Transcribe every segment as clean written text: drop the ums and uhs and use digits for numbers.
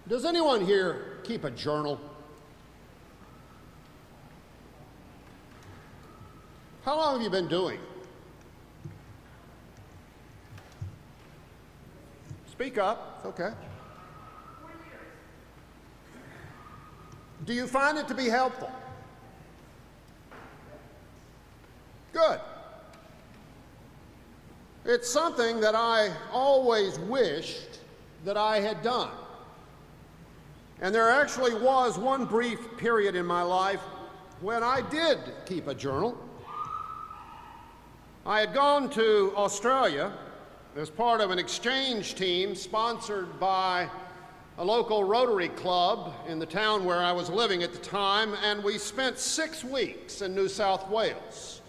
Does anyone here keep a journal? How long have you been doing it? Speak up. It's okay. 4 years. Do you find it to be helpful? Good. It's something that I always wished that I had done. And there actually was one brief period in my life when I did keep a journal. I had gone to Australia as part of an exchange team sponsored by a local Rotary Club in the town where I was living at the time, and we spent 6 weeks in New South Wales,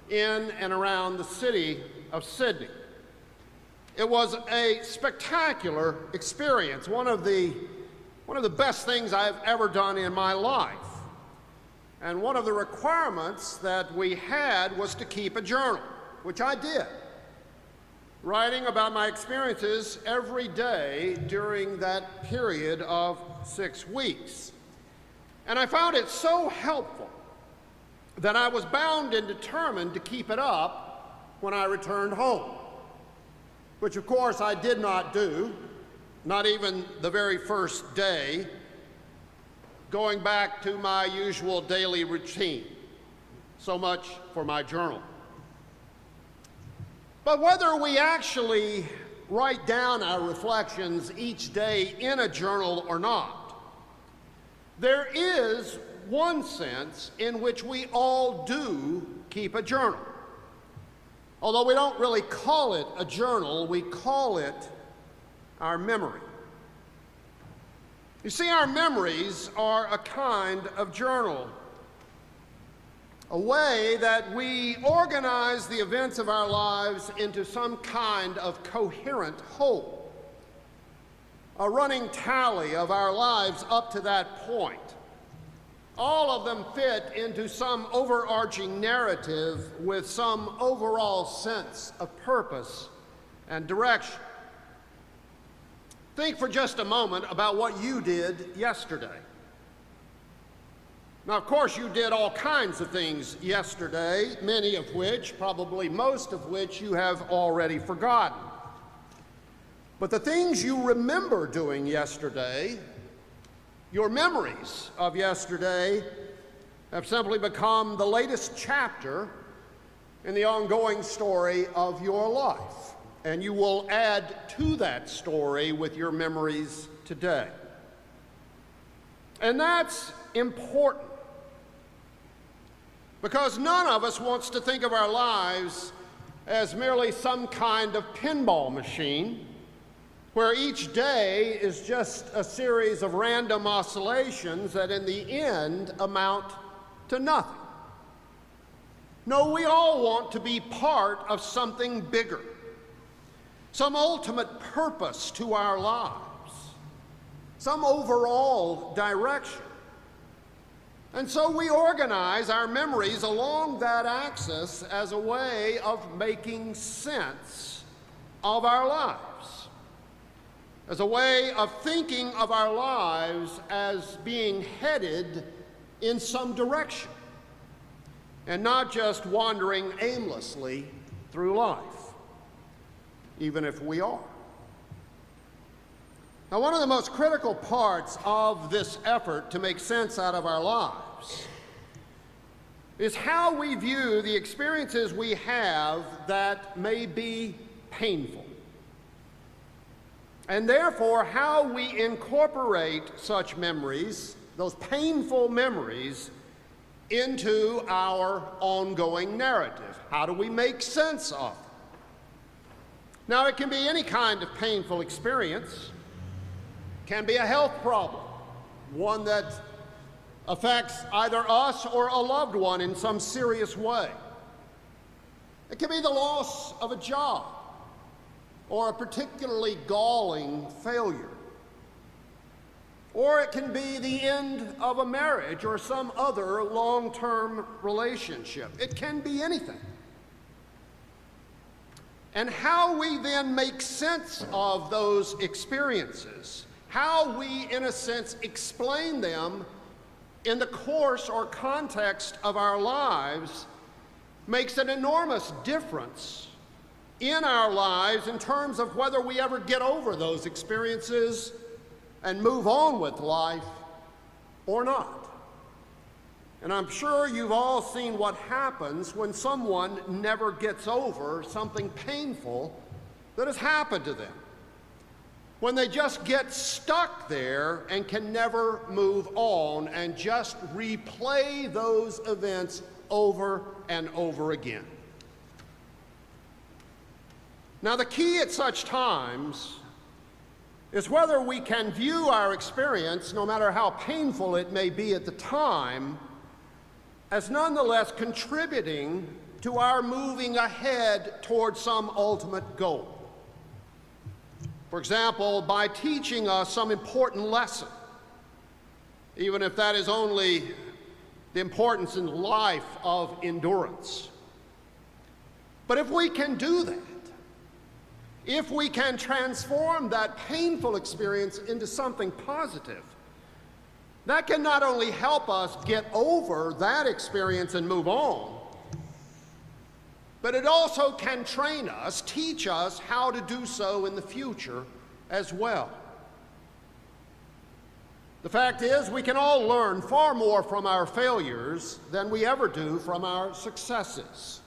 in and around the city of Sydney. It was a spectacular experience, one of the best things I've ever done in my life. And one of the requirements that we had was to keep a journal, which I did, writing about my experiences every day during that period of 6 weeks. And I found it so helpful that I was bound and determined to keep it up when I returned home, which of course I did not do, not even the very first day, going back to my usual daily routine. So much for my journal. But whether we actually write down our reflections each day in a journal or not, there is one sense in which we all do keep a journal. Although we don't really call it a journal, we call it our memory. You see, our memories are a kind of journal, a way that we organize the events of our lives into some kind of coherent whole, a running tally of our lives up to that point. All of them fit into some overarching narrative with some overall sense of purpose and direction. Think for just a moment about what you did yesterday. Now, of course, you did all kinds of things yesterday, many of which, probably most of which, you have already forgotten. But the things you remember doing yesterday, your memories of yesterday, have simply become the latest chapter in the ongoing story of your life. And you will add to that story with your memories today. And that's important, because none of us wants to think of our lives as merely some kind of pinball machine where each day is just a series of random oscillations that in the end amount to nothing. No, we all want to be part of something bigger, some ultimate purpose to our lives, some overall direction. And so we organize our memories along that axis as a way of making sense of our lives, as a way of thinking of our lives as being headed in some direction, and not just wandering aimlessly through life, even if we are. Now, one of the most critical parts of this effort to make sense out of our lives is how we view the experiences we have that may be painful, and therefore how we incorporate such memories, those painful memories, into our ongoing narrative. How do we make sense of it? Now, it can be any kind of painful experience. It can be a health problem, one that affects either us or a loved one in some serious way. It can be the loss of a job or a particularly galling failure. Or it can be the end of a marriage or some other long-term relationship. It can be anything. And how we then make sense of those experiences how we, in a sense, explain them in the course or context of our lives makes an enormous difference in our lives in terms of whether we ever get over those experiences and move on with life or not. And I'm sure you've all seen what happens when someone never gets over something painful that has happened to them. When they just get stuck there and can never move on and just replay those events over and over again. Now, the key at such times is whether we can view our experience, no matter how painful it may be at the time, as nonetheless contributing to our moving ahead towards some ultimate goal. For example, by teaching us some important lesson, even if that is only the importance in life of endurance. But if we can do that, if we can transform that painful experience into something positive, that can not only help us get over that experience and move on, but it also can train us, teach us how to do so in the future as well. The fact is, we can all learn far more from our failures than we ever do from our successes.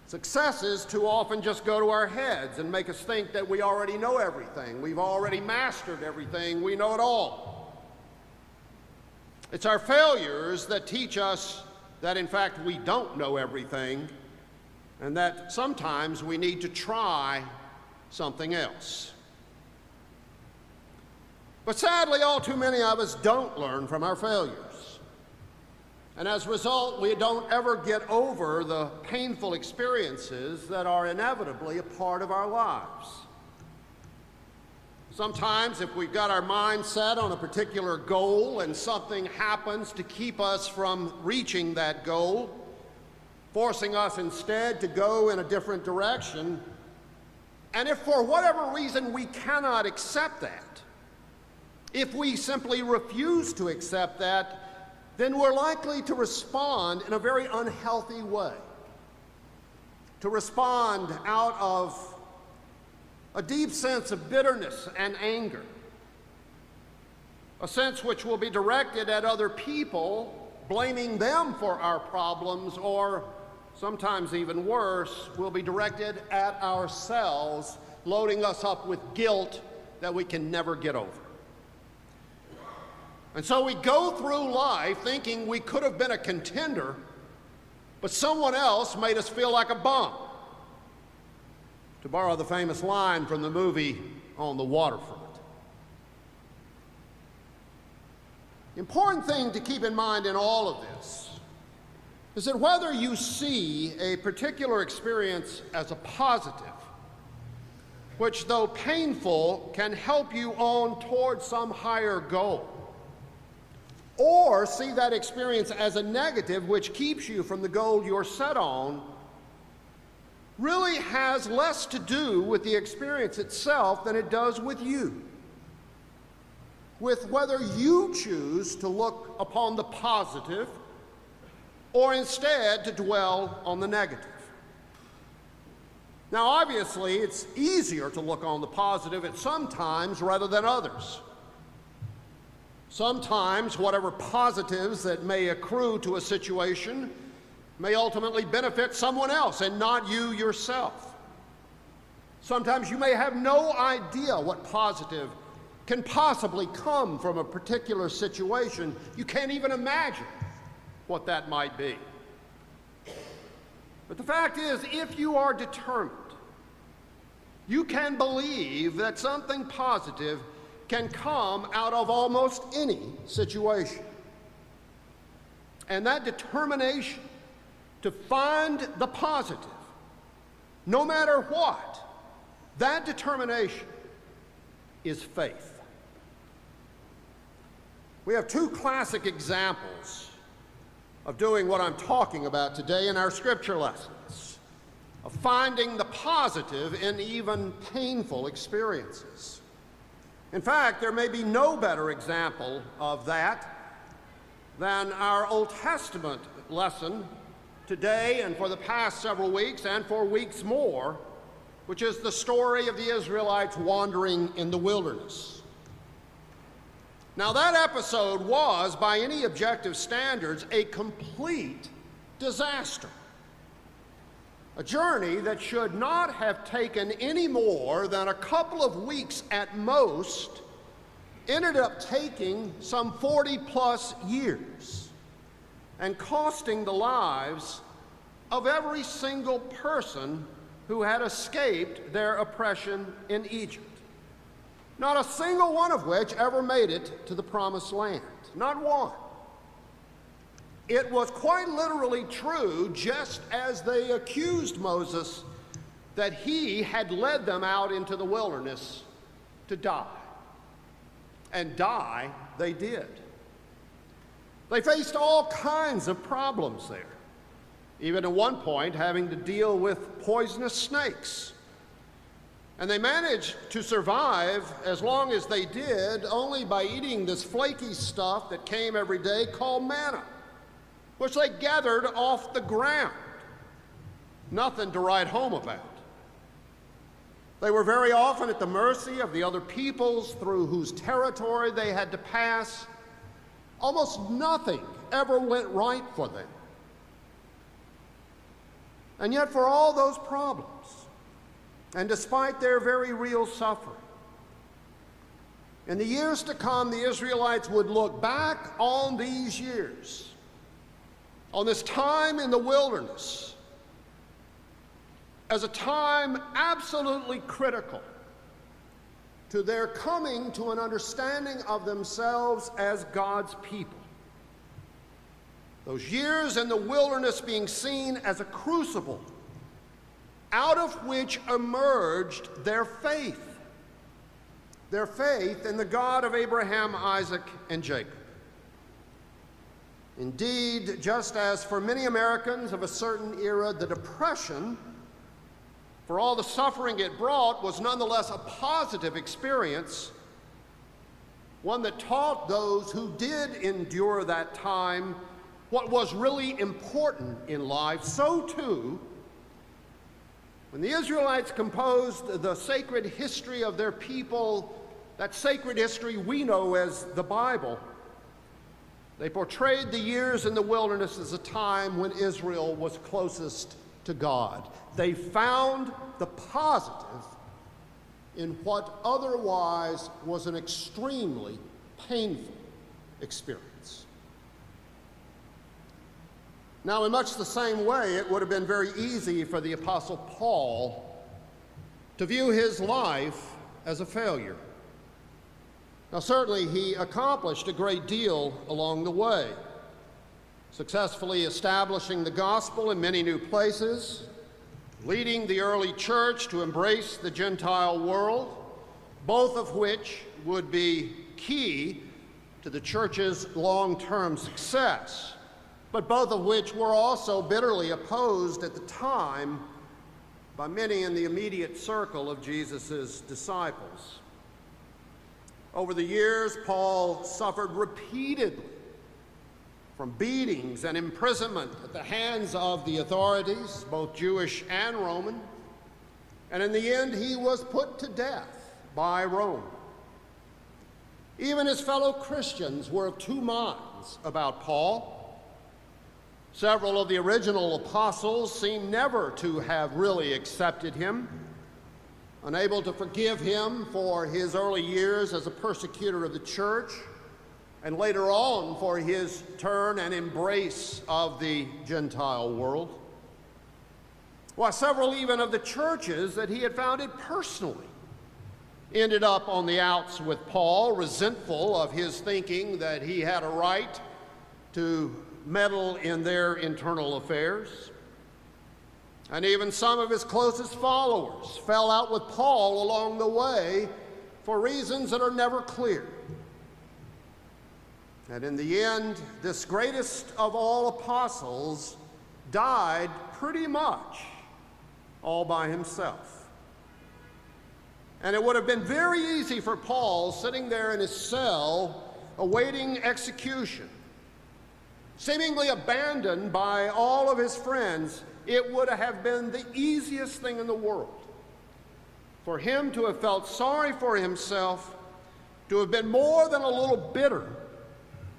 Successes too often just go to our heads and make us think that we already know everything. We've already mastered everything. We know it all. It's our failures that teach us that, in fact, we don't know everything and that sometimes we need to try something else. But sadly, all too many of us don't learn from our failures. And as a result, we don't ever get over the painful experiences that are inevitably a part of our lives. Sometimes, if we've got our mind set on a particular goal and something happens to keep us from reaching that goal, forcing us instead to go in a different direction, and if for whatever reason we cannot accept that, if we simply refuse to accept that, then we're likely to respond in a very unhealthy way. To respond out of a deep sense of bitterness and anger, a sense which will be directed at other people, blaming them for our problems, or sometimes even worse, will be directed at ourselves, loading us up with guilt that we can never get over. And so we go through life thinking we could have been a contender, but someone else made us feel like a bum. To borrow the famous line from the movie On the Waterfront. The important thing to keep in mind in all of this is that whether you see a particular experience as a positive, which though painful can help you on towards some higher goal, or see that experience as a negative which keeps you from the goal you're set on, really has less to do with the experience itself than it does with you. With whether you choose to look upon the positive or instead to dwell on the negative. Now, obviously, it's easier to look on the positive at some times rather than others. Sometimes, whatever positives that may accrue to a situation may ultimately benefit someone else and not you yourself. Sometimes you may have no idea what positive can possibly come from a particular situation. You can't even imagine what that might be. But the fact is, if you are determined, you can believe that something positive can come out of almost any situation. And that determination to find the positive, no matter what, that determination is faith. We have two classic examples of doing what I'm talking about today in our scripture lessons, of finding the positive in even painful experiences. In fact, there may be no better example of that than our Old Testament lesson today and for the past several weeks and for weeks more, which is the story of the Israelites wandering in the wilderness. Now, that episode was, by any objective standards, a complete disaster. A journey that should not have taken any more than a couple of weeks at most ended up taking some 40-plus years and costing the lives of every single person who had escaped their oppression in Egypt. Not a single one of which ever made it to the Promised Land. Not one. It was quite literally true, just as they accused Moses, that he had led them out into the wilderness to die. And die they did. They faced all kinds of problems there, even at one point having to deal with poisonous snakes. And they managed to survive as long as they did only by eating this flaky stuff that came every day called manna, which they gathered off the ground. Nothing to write home about. They were very often at the mercy of the other peoples through whose territory they had to pass. Almost nothing ever went right for them. And yet, for all those problems, and despite their very real suffering, in the years to come, the Israelites would look back on these years, on this time in the wilderness, as a time absolutely critical to their coming to an understanding of themselves as God's people. Those years in the wilderness being seen as a crucible out of which emerged their faith in the God of Abraham, Isaac, and Jacob. Indeed, just as for many Americans of a certain era, the Depression, for all the suffering it brought, was nonetheless a positive experience, one that taught those who did endure that time what was really important in life. So too, when the Israelites composed the sacred history of their people, that sacred history we know as the Bible, they portrayed the years in the wilderness as a time when Israel was closest to God. They found the positive in what otherwise was an extremely painful experience. Now, in much the same way, it would have been very easy for the Apostle Paul to view his life as a failure. Now, certainly he accomplished a great deal along the way, successfully establishing the gospel in many new places, leading the early church to embrace the Gentile world, both of which would be key to the church's long-term success, but both of which were also bitterly opposed at the time by many in the immediate circle of Jesus' disciples. Over the years, Paul suffered repeatedly from beatings and imprisonment at the hands of the authorities, both Jewish and Roman, and in the end he was put to death by Rome. Even his fellow Christians were of two minds about Paul. Several of the original apostles seem never to have really accepted him, unable to forgive him for his early years as a persecutor of the church, and later on for his turn and embrace of the Gentile world. While several even of the churches that he had founded personally ended up on the outs with Paul, resentful of his thinking that he had a right to meddle in their internal affairs. And even some of his closest followers fell out with Paul along the way for reasons that are never clear. And in the end, this greatest of all apostles died pretty much all by himself. And it would have been very easy for Paul, sitting there in his cell, awaiting execution, seemingly abandoned by all of his friends. It would have been the easiest thing in the world for him to have felt sorry for himself, to have been more than a little bitter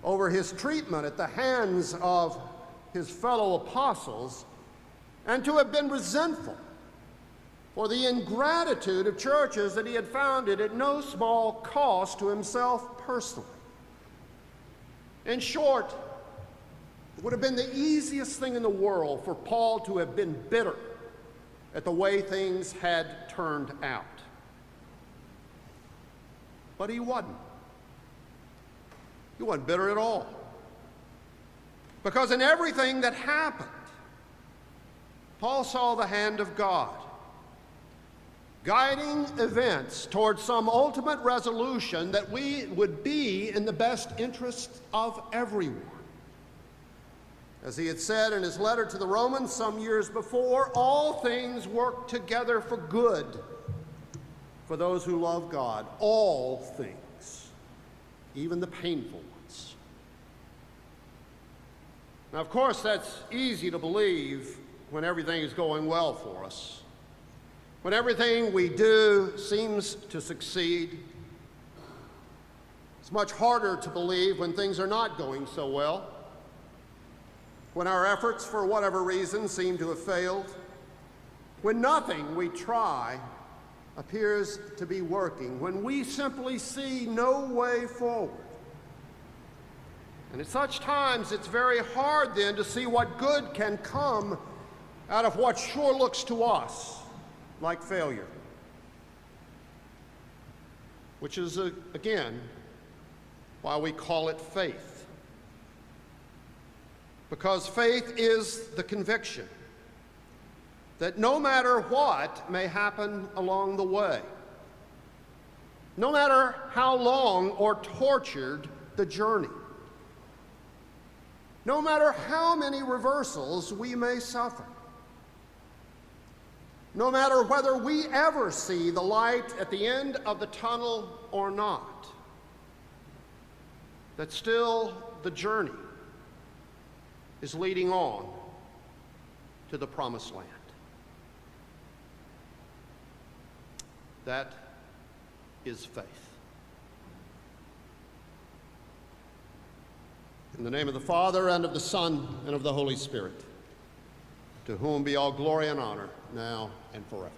over his treatment at the hands of his fellow apostles, and to have been resentful for the ingratitude of churches that he had founded at no small cost to himself personally. In short, it would have been the easiest thing in the world for Paul to have been bitter at the way things had turned out. But he wasn't. He wasn't bitter at all. Because in everything that happened, Paul saw the hand of God, guiding events towards some ultimate resolution that would be in the best interest of everyone. As he had said in his letter to the Romans some years before, all things work together for good for those who love God. All things, even the painful ones. Now, of course, that's easy to believe when everything is going well for us, when everything we do seems to succeed. It's much harder to believe when things are not going so well, when our efforts, for whatever reason, seem to have failed, when nothing we try appears to be working, when we simply see no way forward. And at such times, it's very hard then to see what good can come out of what sure looks to us like failure. Which is, again, why we call it faith. Because faith is the conviction that no matter what may happen along the way, no matter how long or tortured the journey, no matter how many reversals we may suffer, no matter whether we ever see the light at the end of the tunnel or not, that still the journey is leading on to the promised land. That is faith. In the name of the Father, and of the Son, and of the Holy Spirit, to whom be all glory and honor, now and forever.